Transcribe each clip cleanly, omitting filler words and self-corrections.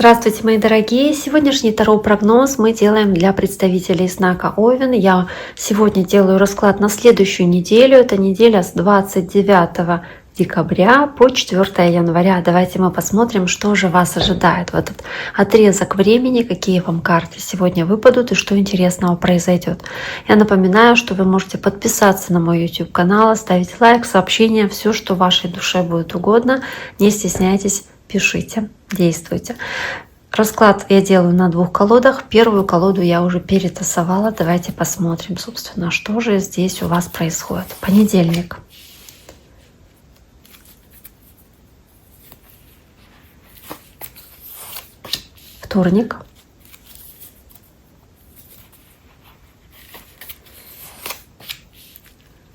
Здравствуйте, мои дорогие! Сегодняшний таро-прогноз мы делаем для представителей знака Овен. Я сегодня делаю расклад на следующую неделю. Это неделя с 29 декабря по 4 января. Давайте мы посмотрим, что же вас ожидает в этот отрезок времени, какие вам карты сегодня выпадут и что интересного произойдет. Я напоминаю, что вы можете подписаться на мой YouTube канал, оставить лайк, сообщение, все, что вашей душе будет угодно. Не стесняйтесь, пишите, действуйте. Расклад я делаю на 2 колодах. Первую колоду я уже перетасовала. Давайте посмотрим, собственно, что же здесь у вас происходит. Понедельник. Вторник.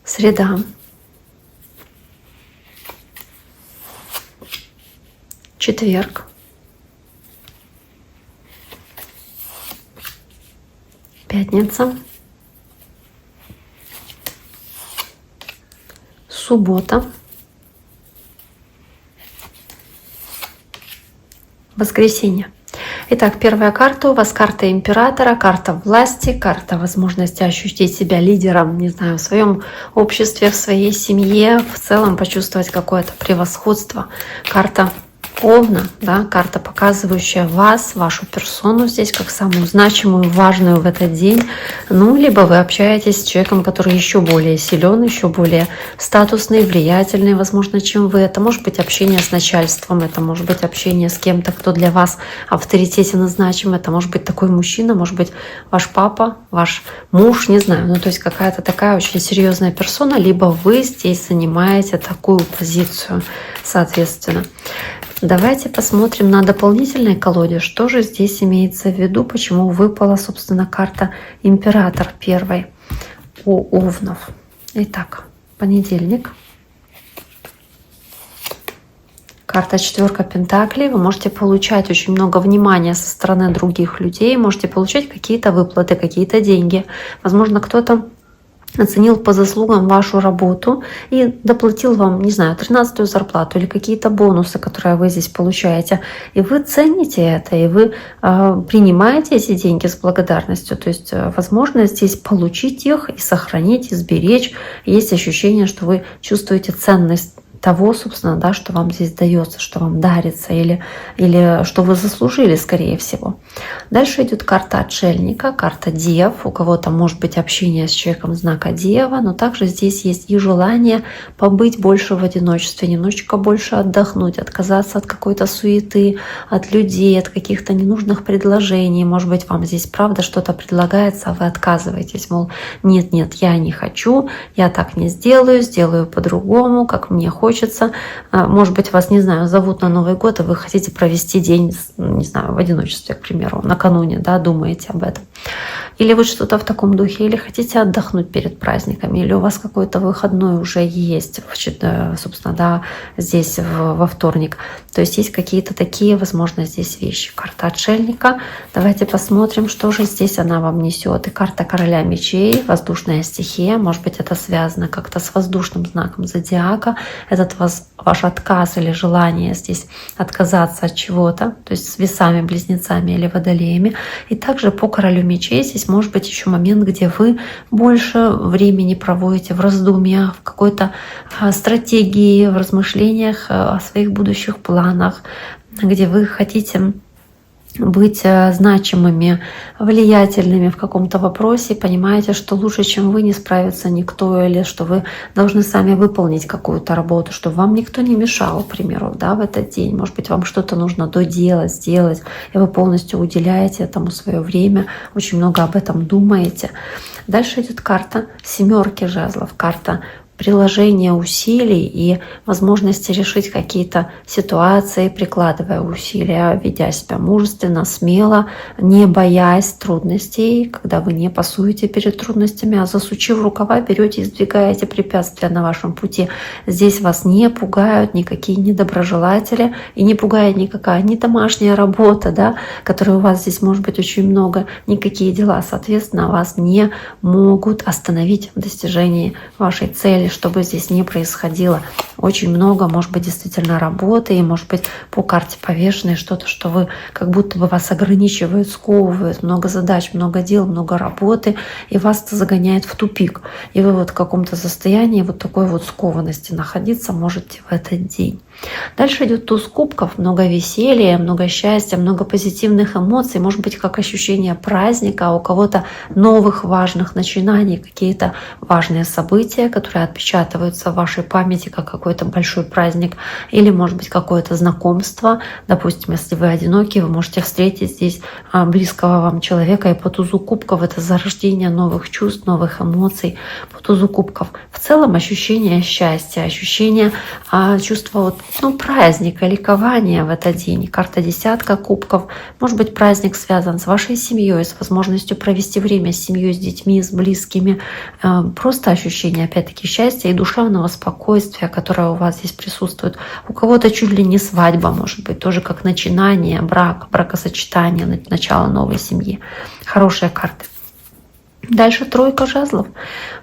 Среда. Четверг. Пятница. Суббота. Воскресенье. Итак, первая карта у вас карта императора, карта власти, карта возможности ощутить себя лидером, не знаю, в своем обществе, в своей семье, в целом почувствовать какое-то превосходство. Карта Овна, да, карта, показывающая вас, вашу персону здесь как самую значимую, важную в этот день. Ну, либо вы общаетесь с человеком, который еще более силен, еще более статусный, влиятельный, возможно, чем вы. Это может быть общение с начальством, это может быть общение с кем-то, кто для вас авторитетен и значим. Это может быть такой мужчина, может быть ваш папа, ваш муж, не знаю. Ну, то есть какая-то такая очень серьезная персона, либо вы здесь занимаете такую позицию, соответственно. Давайте посмотрим на дополнительной колоде, что же здесь имеется в виду, почему выпала, собственно, карта Император первой у Овнов. Итак, понедельник. Карта 4 Пентаклей. Вы можете получать очень много внимания со стороны других людей, можете получать какие-то выплаты, какие-то деньги. Возможно, кто-то оценил по заслугам вашу работу и доплатил вам, не знаю, 13-ю зарплату или какие-то бонусы, которые вы здесь получаете. И вы цените это, и вы принимаете эти деньги с благодарностью. То есть, возможно, здесь получить их и сохранить, и сберечь. Есть ощущение, что вы чувствуете ценность того, собственно, да, что вам здесь дается, что вам дарится, или что вы заслужили, скорее всего. Дальше идет карта Отшельника, карта Дев. У кого-то может быть общение с человеком знака Дева, но также здесь есть и желание побыть больше в одиночестве, немножечко больше отдохнуть, отказаться от какой-то суеты, от людей, от каких-то ненужных предложений. Может быть, вам здесь правда что-то предлагается, а вы отказываетесь, мол, нет, я не хочу, я так не сделаю, сделаю по-другому, как мне хочется. Может быть, вас, не знаю, зовут на Новый год, и вы хотите провести день, не знаю, в одиночестве, к примеру, накануне, да, думаете об этом. Или вы что-то в таком духе, или хотите отдохнуть перед праздниками, или у вас какой-то выходной уже есть, собственно, да, здесь во вторник. То есть есть какие-то такие, возможно, здесь вещи. Карта Отшельника. Давайте посмотрим, что же здесь она вам несет. И карта Короля Мечей, воздушная стихия. Может быть, это связано как-то с воздушным знаком зодиака. Этот ваш отказ или желание здесь отказаться от чего-то, то есть с весами, близнецами или водолеями. И также по Королю Мечей здесь может быть еще момент, где вы больше времени проводите в раздумьях, в какой-то стратегии, в размышлениях о своих будущих планах, где вы хотите быть значимыми, влиятельными в каком-то вопросе, понимаете, что лучше, чем вы, не справится никто, или что вы должны сами выполнить какую-то работу, чтобы вам никто не мешал, к примеру, да, в этот день. Может быть, вам что-то нужно доделать, сделать, и вы полностью уделяете этому свое время, очень много об этом думаете. Дальше идет карта 7 жезлов, карта приложение усилий и возможности решить какие-то ситуации, прикладывая усилия, ведя себя мужественно, смело, не боясь трудностей, когда вы не пасуете перед трудностями, а засучив рукава, берете и сдвигаете препятствия на вашем пути. Здесь вас не пугают никакие недоброжелатели и не пугает никакая ни домашняя работа, да, которой у вас здесь может быть очень много, никакие дела, соответственно, вас не могут остановить в достижении вашей цели, или что бы здесь ни происходило. Очень много, может быть, действительно работы, и, может быть, по карте повешенной что-то, что вы как будто бы вас ограничивает, сковывает, много задач, много дел, много работы, и вас это загоняет в тупик. И вы вот в каком-то состоянии вот такой вот скованности находиться можете в этот день. Дальше идет туз кубков, много веселья, много счастья, много позитивных эмоций, может быть, как ощущение праздника, а у кого-то новых важных начинаний, какие-то важные события, которые отпечатываются в вашей памяти как какой-то большой праздник, или, может быть, какое-то знакомство. Допустим, если вы одиноки, вы можете встретить здесь близкого вам человека, и по тузу кубков это зарождение новых чувств, новых эмоций. По тузу кубков в целом ощущение счастья, ощущение чувства праздника, ликования в этот день. Карта десятка кубков. Может быть, праздник связан с вашей семьей, с возможностью провести время с семьей, с детьми, с близкими. Просто ощущение, опять-таки, счастья и душевного спокойствия, которое у вас здесь присутствует. У кого-то чуть ли не свадьба, может быть, тоже как начинание, бракосочетание, начало новой семьи. Хорошие карты. Дальше тройка жезлов.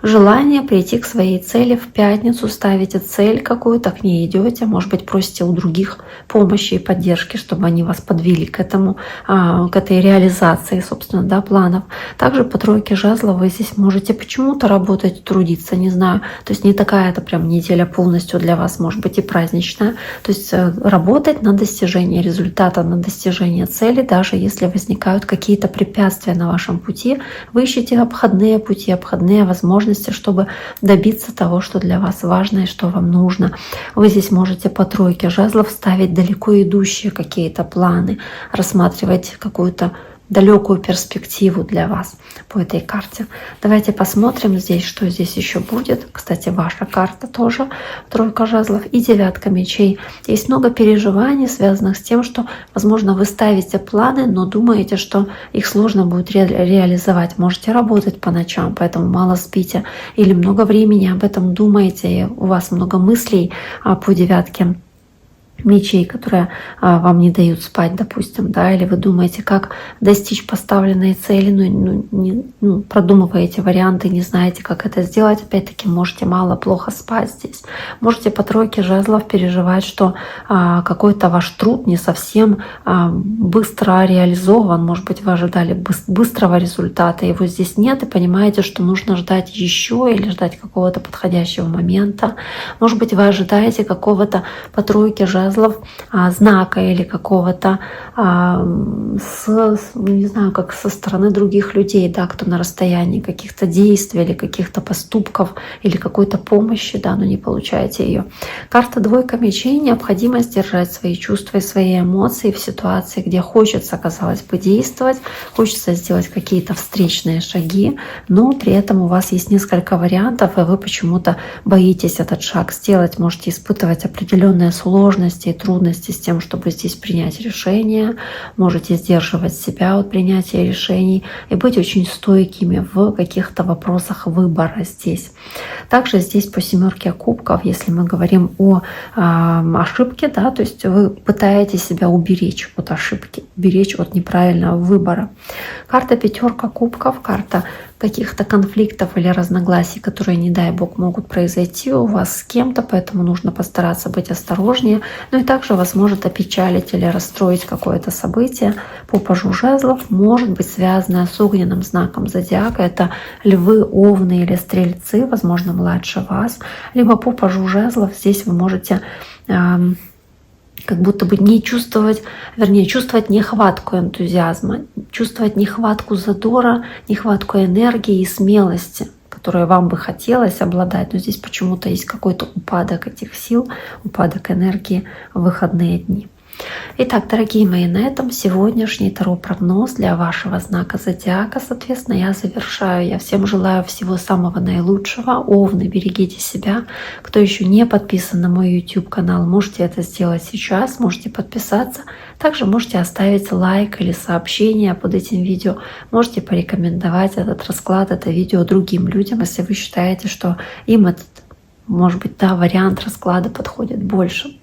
Желание прийти к своей цели в пятницу, ставите цель какую-то, к ней идете, может быть, просите у других помощи и поддержки, чтобы они вас подвели к этому, к этой реализации, собственно, планов. Также по тройке жезлов вы здесь можете почему-то работать, трудиться, не знаю. То есть не такая это прям неделя полностью для вас, может быть, и праздничная. То есть работать на достижение результата, на достижение цели, даже если возникают какие-то препятствия на вашем пути, вы ищете обходные пути, обходные возможности, чтобы добиться того, что для вас важно и что вам нужно. Вы здесь можете по тройке жезлов ставить далеко идущие какие-то планы, рассматривать какую-то далекую перспективу для вас по этой карте. Давайте посмотрим здесь, что здесь еще будет. Кстати, ваша карта тоже тройка жезлов и девятка мечей. Есть много переживаний, связанных с тем, что, возможно, вы ставите планы, но думаете, что их сложно будет реализовать. Можете работать по ночам, поэтому мало спите. Или много времени об этом думаете, и у вас много мыслей по девятке мечей, которые вам не дают спать, допустим, или вы думаете, как достичь поставленной цели, продумываете варианты, не знаете, как это сделать, опять-таки можете плохо спать здесь. Можете по тройке жезлов переживать, что какой-то ваш труд не совсем быстро реализован, может быть, вы ожидали быстрого результата, его здесь нет, и понимаете, что нужно ждать еще или ждать какого-то подходящего момента. Может быть, вы ожидаете какого-то по тройке жезлов знака или какого-то, не знаю, как со стороны других людей, кто на расстоянии, каких-то действий или каких-то поступков или какой-то помощи, но не получаете ее. Карта двойка мечей. Необходимость держать свои чувства и свои эмоции в ситуации, где хочется, казалось бы, действовать, хочется сделать какие-то встречные шаги, но при этом у вас есть несколько вариантов, и вы почему-то боитесь этот шаг сделать, можете испытывать определенные сложности и трудности с тем, чтобы здесь принять решение, можете сдерживать себя от принятия решений и быть очень стойкими в каких-то вопросах выбора здесь. Также здесь по семерке кубков, если мы говорим о ошибке, то есть вы пытаетесь себя уберечь от ошибки, уберечь от неправильного выбора. Карта пятерка кубков, карта каких-то конфликтов или разногласий, которые, не дай бог, могут произойти у вас с кем-то, поэтому нужно постараться быть осторожнее. Ну и также вас может опечалить или расстроить какое-то событие. По пажу жезлов может быть связано с огненным знаком зодиака. Это львы, овны или стрельцы, возможно, младше вас. Либо по пажу жезлов здесь вы можете как будто бы не чувствовать, чувствовать нехватку энтузиазма, чувствовать нехватку задора, нехватку энергии и смелости, которой вам бы хотелось обладать. Но здесь почему-то есть какой-то упадок этих сил, упадок энергии в выходные дни. Итак, дорогие мои, на этом сегодняшний таро-прогноз для вашего знака зодиака. Соответственно, я завершаю. Я всем желаю всего самого наилучшего. Овны, берегите себя. Кто еще не подписан на мой YouTube-канал, можете это сделать сейчас, можете подписаться. Также можете оставить лайк или сообщение под этим видео. Можете порекомендовать этот расклад, это видео другим людям, если вы считаете, что им этот, может быть, вариант расклада подходит больше.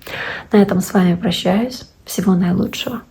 На этом с вами прощаюсь. Всего наилучшего.